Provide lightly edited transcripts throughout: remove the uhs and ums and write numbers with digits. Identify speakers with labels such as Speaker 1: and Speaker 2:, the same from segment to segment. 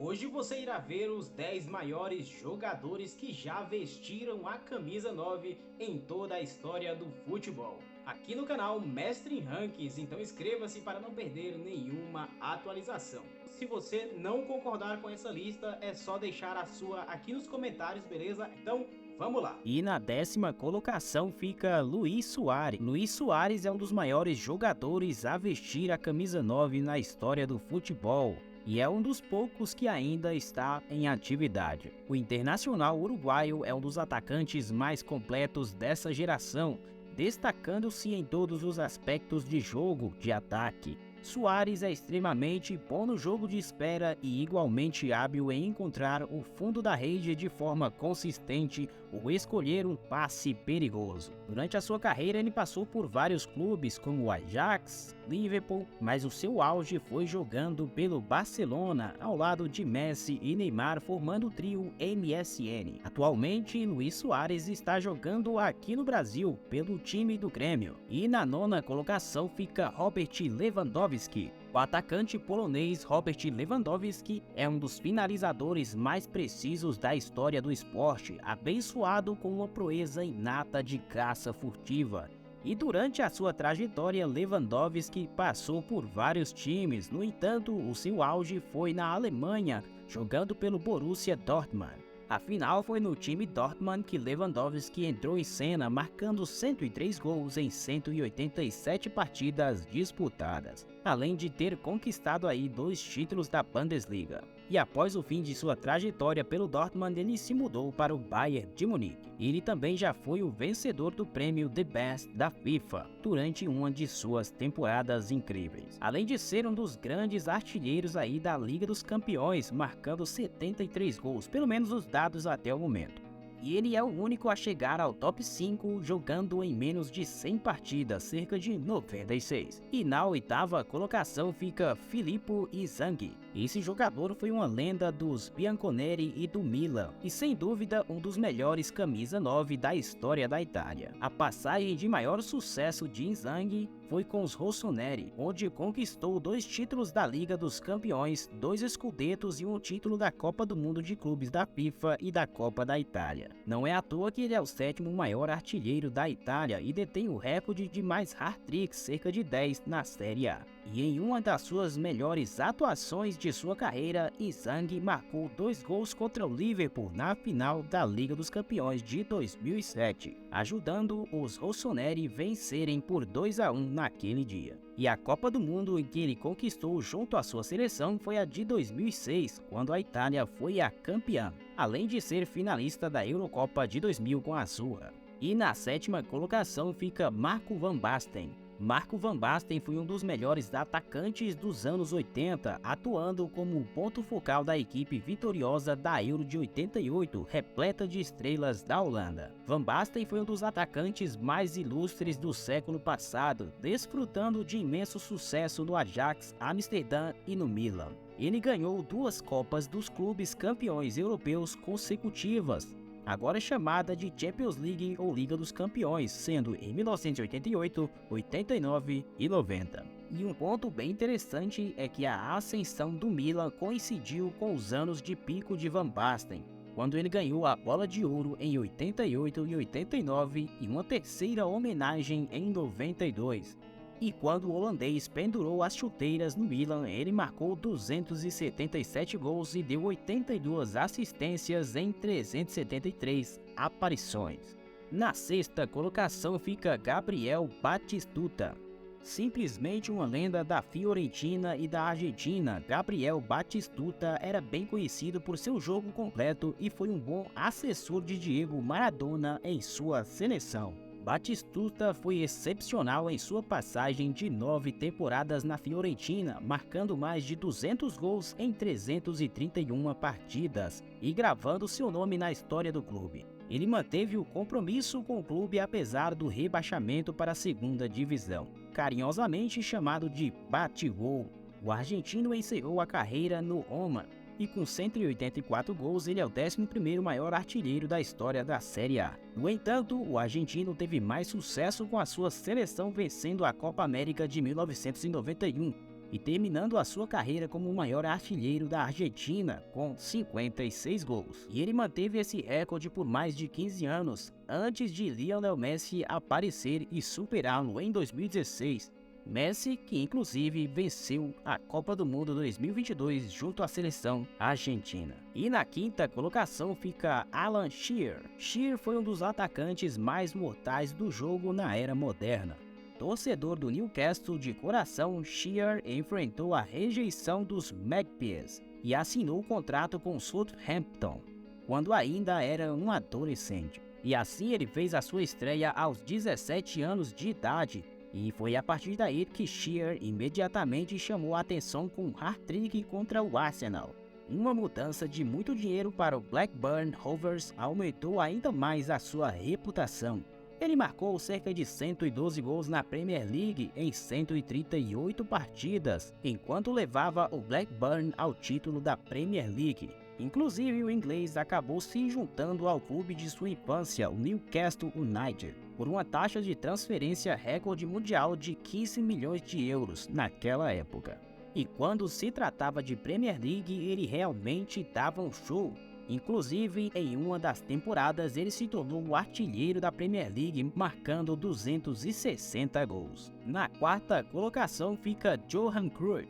Speaker 1: Hoje você irá ver os 10 maiores jogadores que já vestiram a camisa 9 em toda a história do futebol. Aqui no canal Mestre em Rankings, então inscreva-se para não perder nenhuma atualização. Se você não concordar com essa lista, é só deixar a sua aqui nos comentários, beleza? Então, vamos lá!
Speaker 2: E na 10ª colocação fica Luís Soares. Luís Soares é um dos maiores jogadores a vestir a camisa 9 na história do futebol e é um dos poucos que ainda está em atividade. O internacional uruguaio é um dos atacantes mais completos dessa geração, destacando-se em todos os aspectos de jogo de ataque. Soares é extremamente bom no jogo de espera e igualmente hábil em encontrar o fundo da rede de forma consistente ou escolher um passe perigoso. Durante a sua carreira ele passou por vários clubes como o Ajax, Liverpool, mas o seu auge foi jogando pelo Barcelona ao lado de Messi e Neymar, formando o trio MSN. Atualmente, Luís Soares está jogando aqui no Brasil pelo time do Grêmio. E na 9ª colocação fica Robert Lewandowski. O atacante polonês Robert Lewandowski é um dos finalizadores mais precisos da história do esporte, abençoado com uma proeza inata de caça furtiva. E durante a sua trajetória, Lewandowski passou por vários times, no entanto, o seu auge foi na Alemanha, jogando pelo Borussia Dortmund. Afinal, foi no time Dortmund que Lewandowski entrou em cena, marcando 103 gols em 187 partidas disputadas, além de ter conquistado aí 2 títulos da Bundesliga. E após o fim de sua trajetória pelo Dortmund, ele se mudou para o Bayern de Munique. Ele também já foi o vencedor do prêmio The Best da FIFA durante uma de suas temporadas incríveis. Além de ser um dos grandes artilheiros aí da Liga dos Campeões, marcando 73 gols, pelo menos os dados até o momento. E ele é o único a chegar ao top 5 jogando em menos de 100 partidas, cerca de 96. E na 8ª colocação fica Filippo Inzaghi. Esse jogador foi uma lenda dos Bianconeri e do Milan, e sem dúvida um dos melhores camisa 9 da história da Itália. A passagem de maior sucesso de Inzaghi foi com os Rossoneri, onde conquistou 2 títulos da Liga dos Campeões, 2 Scudettos e um título da Copa do Mundo de Clubes da FIFA e da Copa da Itália. Não é à toa que ele é o 7º maior artilheiro da Itália e detém o recorde de mais hat-tricks, cerca de 10 na Série A. E em uma das suas melhores atuações de sua carreira, Inzaghi marcou 2 gols contra o Liverpool na final da Liga dos Campeões de 2007, ajudando os Rossoneri vencerem por 2-1 naquele dia. E a Copa do Mundo em que ele conquistou junto à sua seleção foi a de 2006, quando a Itália foi a campeã, além de ser finalista da Eurocopa de 2000 com a sua. E na 7ª colocação fica Marco van Basten. Marco van Basten foi um dos melhores atacantes dos anos 80, atuando como o ponto focal da equipe vitoriosa da Euro de 88, repleta de estrelas da Holanda. Van Basten foi um dos atacantes mais ilustres do século passado, desfrutando de imenso sucesso no Ajax, Amsterdã e no Milan. Ele ganhou 2 Copas dos Clubes Campeões Europeus consecutivas, agora chamada de Champions League ou Liga dos Campeões, sendo em 1988, 89 e 90. E um ponto bem interessante é que a ascensão do Milan coincidiu com os anos de pico de Van Basten, quando ele ganhou a Bola de Ouro em 88 e 89 e uma terceira homenagem em 92. E quando o holandês pendurou as chuteiras no Milan, ele marcou 277 gols e deu 82 assistências em 373 aparições. Na 6ª colocação fica Gabriel Batistuta. Simplesmente uma lenda da Fiorentina e da Argentina, Gabriel Batistuta era bem conhecido por seu jogo completo e foi um bom assessor de Diego Maradona em sua seleção. Batistuta foi excepcional em sua passagem de 9 temporadas na Fiorentina, marcando mais de 200 gols em 331 partidas e gravando seu nome na história do clube. Ele manteve o compromisso com o clube apesar do rebaixamento para a 2ª divisão, carinhosamente chamado de Batigol. O argentino encerrou a carreira no Roma e com 184 gols ele é o 11º maior artilheiro da história da Série A. No entanto, o argentino teve mais sucesso com a sua seleção vencendo a Copa América de 1991, e terminando a sua carreira como o maior artilheiro da Argentina, com 56 gols. E ele manteve esse recorde por mais de 15 anos, antes de Lionel Messi aparecer e superá-lo em 2016. Messi, que inclusive venceu a Copa do Mundo 2022 junto à seleção argentina. E na quinta colocação fica Alan Shearer. Shearer foi um dos atacantes mais mortais do jogo na era moderna. Torcedor do Newcastle de coração, Shearer enfrentou a rejeição dos Magpies e assinou o contrato com Southampton, quando ainda era um adolescente. E assim ele fez a sua estreia aos 17 anos de idade, e foi a partir daí que Shearer imediatamente chamou a atenção com um hat-trick contra o Arsenal. Uma mudança de muito dinheiro para o Blackburn Rovers aumentou ainda mais a sua reputação. Ele marcou cerca de 112 gols na Premier League em 138 partidas, enquanto levava o Blackburn ao título da Premier League. Inclusive, o inglês acabou se juntando ao clube de sua infância, o Newcastle United, por uma taxa de transferência recorde mundial de 15 milhões de euros naquela época. E quando se tratava de Premier League, ele realmente dava um show. Inclusive, em uma das temporadas, ele se tornou o artilheiro da Premier League, marcando 260 gols. Na quarta colocação fica Johan Cruyff.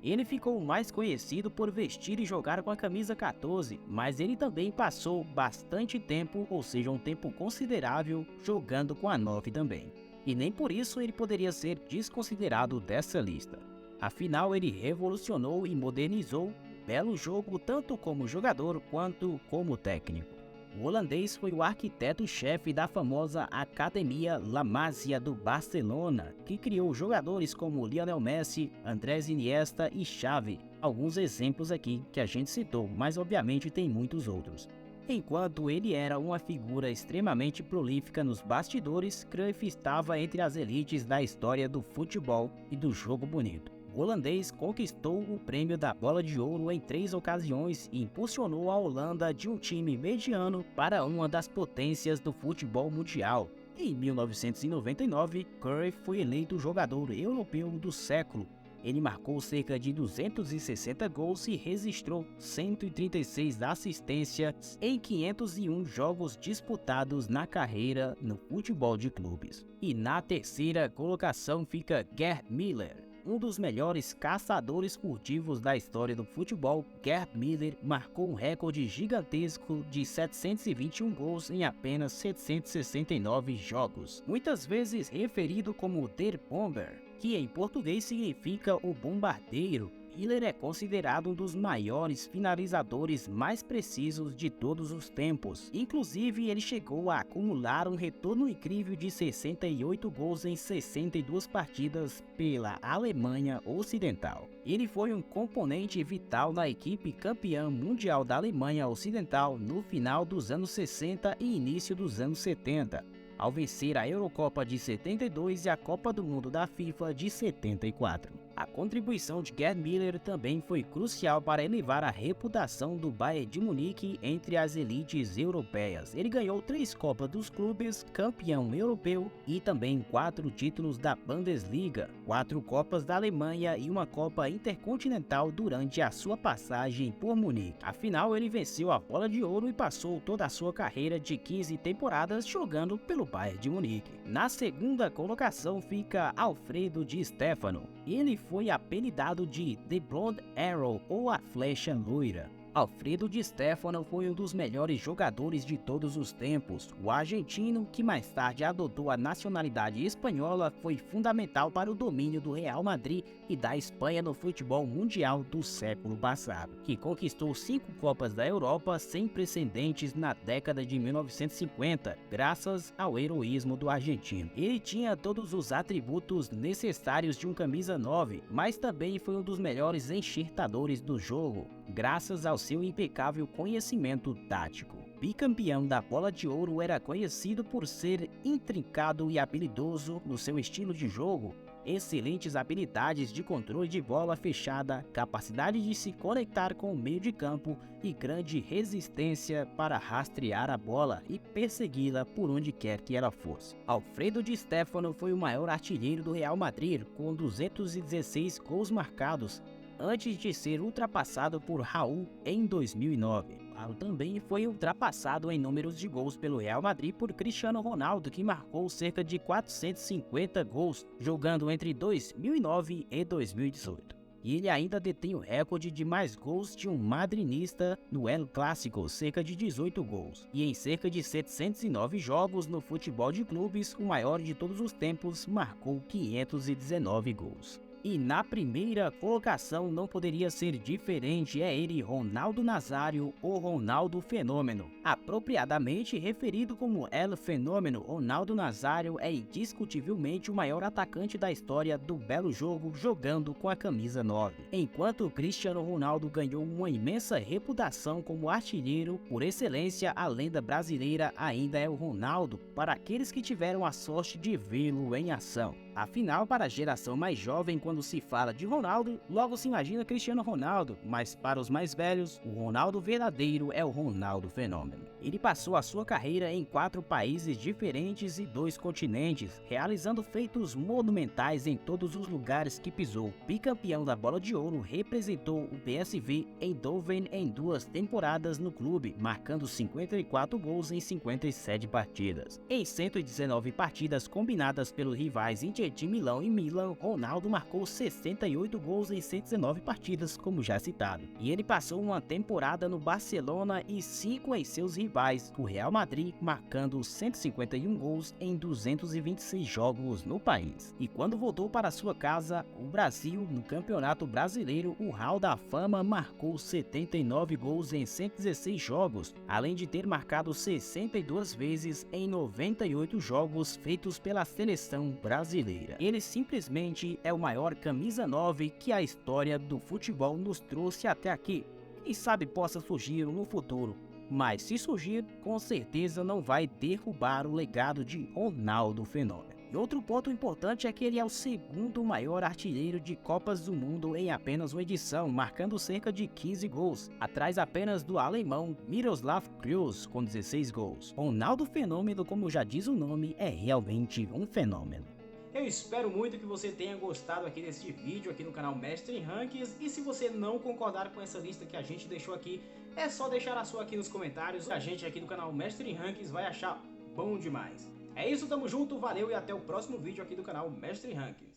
Speaker 2: Ele ficou mais conhecido por vestir e jogar com a camisa 14, mas ele também passou bastante tempo, ou seja, um tempo considerável, jogando com a 9 também. E nem por isso ele poderia ser desconsiderado dessa lista. Afinal, ele revolucionou e modernizou o belo jogo tanto como jogador quanto como técnico. O holandês foi o arquiteto-chefe da famosa Academia La Masia do Barcelona, que criou jogadores como Lionel Messi, Andrés Iniesta e Xavi. Alguns exemplos aqui que a gente citou, mas obviamente tem muitos outros. Enquanto ele era uma figura extremamente prolífica nos bastidores, Cruyff estava entre as elites da história do futebol e do jogo bonito. O holandês conquistou o prêmio da Bola de Ouro em 3 ocasiões e impulsionou a Holanda de um time mediano para uma das potências do futebol mundial. Em 1999, Cruyff foi eleito o jogador europeu do século. Ele marcou cerca de 260 gols e registrou 136 assistências em 501 jogos disputados na carreira no futebol de clubes. E na terceira colocação fica Gerd Müller. Um dos melhores caçadores furtivos da história do futebol, Gerd Müller marcou um recorde gigantesco de 721 gols em apenas 769 jogos, muitas vezes referido como Der Bomber, que em português significa o bombardeiro. Müller é considerado um dos maiores finalizadores mais precisos de todos os tempos. Inclusive, ele chegou a acumular um retorno incrível de 68 gols em 62 partidas pela Alemanha Ocidental. Ele foi um componente vital na equipe campeã mundial da Alemanha Ocidental no final dos anos 60 e início dos anos 70. Ao vencer a Eurocopa de 72 e a Copa do Mundo da FIFA de 74. A contribuição de Gerd Müller também foi crucial para elevar a reputação do Bayern de Munique entre as elites europeias. Ele ganhou 3 Copas dos Clubes, campeão europeu e também 4 títulos da Bundesliga, 4 Copas da Alemanha e uma Copa Intercontinental durante a sua passagem por Munique. Afinal, ele venceu a Bola de Ouro e passou toda a sua carreira de 15 temporadas jogando pelo Bayern de Munique. Na segunda colocação fica Alfredo Di Stefano. Ele foi apelidado de The Blonde Arrow ou a Flecha Loira. Alfredo Di Stefano foi um dos melhores jogadores de todos os tempos. O argentino, que mais tarde adotou a nacionalidade espanhola, foi fundamental para o domínio do Real Madrid e da Espanha no futebol mundial do século passado, que conquistou 5 Copas da Europa sem precedentes na década de 1950, graças ao heroísmo do argentino. Ele tinha todos os atributos necessários de um camisa 9, mas também foi um dos melhores enxertadores do jogo, graças ao seu impecável conhecimento tático. Bicampeão da Bola de Ouro, era conhecido por ser intrincado e habilidoso no seu estilo de jogo. excelentes habilidades de controle de bola fechada, capacidade de se conectar com o meio de campo e grande resistência para rastrear a bola e persegui-la por onde quer que ela fosse. Alfredo Di Stéfano foi o maior artilheiro do Real Madrid, com 216 gols marcados, antes de ser ultrapassado por Raul em 2009. Também foi ultrapassado em números de gols pelo Real Madrid por Cristiano Ronaldo, que marcou cerca de 450 gols, jogando entre 2009 e 2018. E ele ainda detém o recorde de mais gols de um madrinista no El Clásico, cerca de 18 gols. E em cerca de 709 jogos no futebol de clubes, o maior de todos os tempos, marcou 519 gols. E na primeira colocação não poderia ser diferente, é ele, Ronaldo Nazário, ou Ronaldo Fenômeno. Apropriadamente referido como El Fenômeno, Ronaldo Nazário é indiscutivelmente o maior atacante da história do belo jogo jogando com a camisa 9. Enquanto Cristiano Ronaldo ganhou uma imensa reputação como artilheiro, por excelência a lenda brasileira ainda é o Ronaldo, para aqueles que tiveram a sorte de vê-lo em ação. Afinal, para a geração mais jovem, quando se fala de Ronaldo, logo se imagina Cristiano Ronaldo, mas para os mais velhos, o Ronaldo verdadeiro é o Ronaldo Fenômeno. Ele passou a sua carreira em 4 países diferentes e 2 continentes, realizando feitos monumentais em todos os lugares que pisou. Bicampeão da Bola de Ouro, representou o PSV Eindhoven em 2 temporadas no clube, marcando 54 gols em 57 partidas. Em 119 partidas combinadas pelos rivais Inter de Milão e Milan, Ronaldo marcou 68 gols em 119 partidas, como já citado. E ele passou uma temporada no Barcelona e 5 em seus rivais, o Real Madrid, marcando 151 gols em 226 jogos no país. E quando voltou para sua casa, o Brasil, no Campeonato Brasileiro, o Hall da Fama marcou 79 gols em 116 jogos, além de ter marcado 62 vezes em 98 jogos feitos pela seleção brasileira. Ele simplesmente é o maior camisa 9 que a história do futebol nos trouxe até aqui. Quem sabe possa surgir no futuro, mas se surgir, com certeza não vai derrubar o legado de Ronaldo Fenômeno. E outro ponto importante é que ele é o segundo maior artilheiro de Copas do Mundo em apenas uma edição, marcando cerca de 15 gols, atrás apenas do alemão Miroslav Klose com 16 gols. Ronaldo Fenômeno, como já diz o nome, é realmente um fenômeno.
Speaker 1: Eu espero muito que você tenha gostado aqui deste vídeo aqui no canal Mestre em Rankings, e se você não concordar com essa lista que a gente deixou aqui, é só deixar a sua aqui nos comentários, a gente aqui no canal Mestre em Rankings vai achar bom demais. É isso, tamo junto, valeu e até o próximo vídeo aqui do canal Mestre em Rankings.